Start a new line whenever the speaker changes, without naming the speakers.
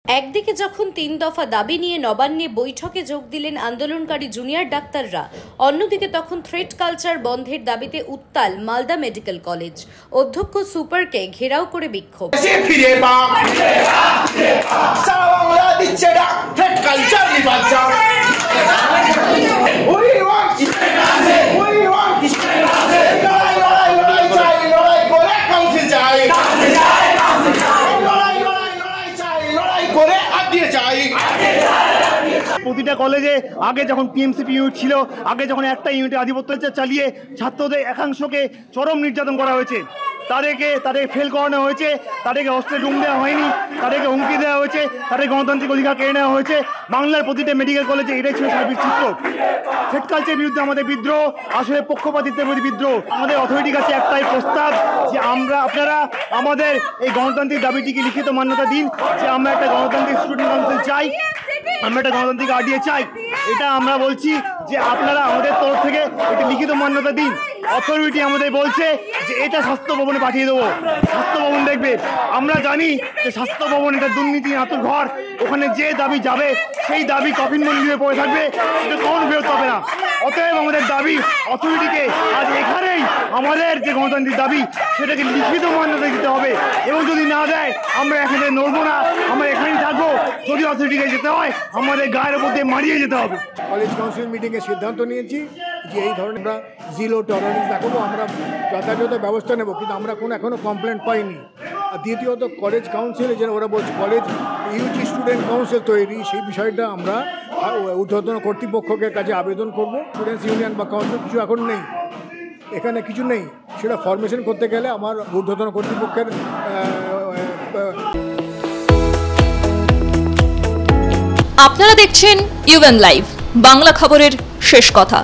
একদিকে যখন ৩ দফা দাবি নিয়ে নবান্নে বৈঠকে যোগ দিলেন আন্দোলনকারী জুনিয়র ডাক্তাররা, অন্যদিকে তখন থ্রেট কালচার বন্ধের দাবিতে উত্তাল মালদা মেডিকেল কলেজ। অধ্যক্ষ সুপারকে ঘেরাও করে বিক্ষোভ।
প্রতিটা কলেজে আগে যখন পিএমসিপি ইউনিট ছিল, আগে যখন একটা ইউনিটে আধিপত্য চালিয়ে ছাত্রদের একাংশকে চরম নির্যাতন করা হয়েছে, তাদের ফেল করানো হয়েছে, তাদেরকে অস্ত্রে ডুম দেওয়া হয়নি, তাদেরকে হুমকি দেওয়া হয়েছে, তাদের গণতান্ত্রিক অধিকার কেড়ে নেওয়া হয়েছে। বাংলার প্রতিটা মেডিকেল কলেজে এটাই ছিল সার্বিক চিত্র। থ্রেট কালচারের বিরুদ্ধে আমাদের বিদ্রোহ আসলে পক্ষপাতিত্বের প্রতি বিদ্রোহ। আমাদের অথরিটির কাছে একটাই প্রস্তাব যে আপনারা আমাদের এই গণতান্ত্রিক দাবিটিকে লিখিত মান্যতা দিন, যে আমরা একটা গণতান্ত্রিক স্টুডেন্ট কাউন্সিল চাই, আমরা একটা গণতান্ত্রিক আরডিএ চাই। এটা আমরা বলছি যে আপনারা আমাদের তরফ থেকে একটি লিখিত মান্যতা দিন। অথরিটি আমাদের বলছে যে এটা স্বাস্থ্য ভবনে পাঠিয়ে দেবো, স্বাস্থ্য ভবন দেখবে। আমরা জানি যে স্বাস্থ্য ভবন এটা দুর্নীতি আতুর ঘর, ওখানে যে দাবি যাবে সেই দাবি কফিনবন্দি হয়ে পড়ে থাকবে, সেটা কখনো ফেরত হবে না। অতএব আমাদের দাবি অথরিটিকে আজ এখানেই আমাদের যে গণতান্ত্রিক দাবি সেটাকে লিখিত মান্যতা দিতে হবে, এবং যদি না দেয় আমরা এখানে নড়বো না, আমরা এখানেই থাকবো। যদি অথরিটিকে যেতে হয় আমাদের গায়ের উপর দিয়ে মারিয়ে যেতে হবে।
কলেজ কাউন্সিল মিটিংয়ে সিদ্ধান্ত নিয়েছি যে এই ধরনের আমরা জিরো টলারেন্স দেখাবো, আমরা যথাযথ ব্যবস্থা নেব, কিন্তু আমরা এখনও কমপ্লেন পাইনি। আর দ্বিতীয়ত কলেজ কাউন্সিলে যেন ওরা বলছে কলেজ ইউজি স্টুডেন্ট কাউন্সিল তৈরি, সেই বিষয়টা আমরা ঊর্ধ্বতন কর্তৃপক্ষের কাছে আবেদন করব। স্টুডেন্টস ইউনিয়ন বা কাউন্সিল কিছু এখন নেই, এখানে কিছু নেই, সেটা ফরমেশন করতে গেলে আমার ঊর্ধ্বতন কর্তৃপক্ষের।
আপনারা দেখছেন ইউএন লাইভ, বাংলা খবরের শেষ কথা।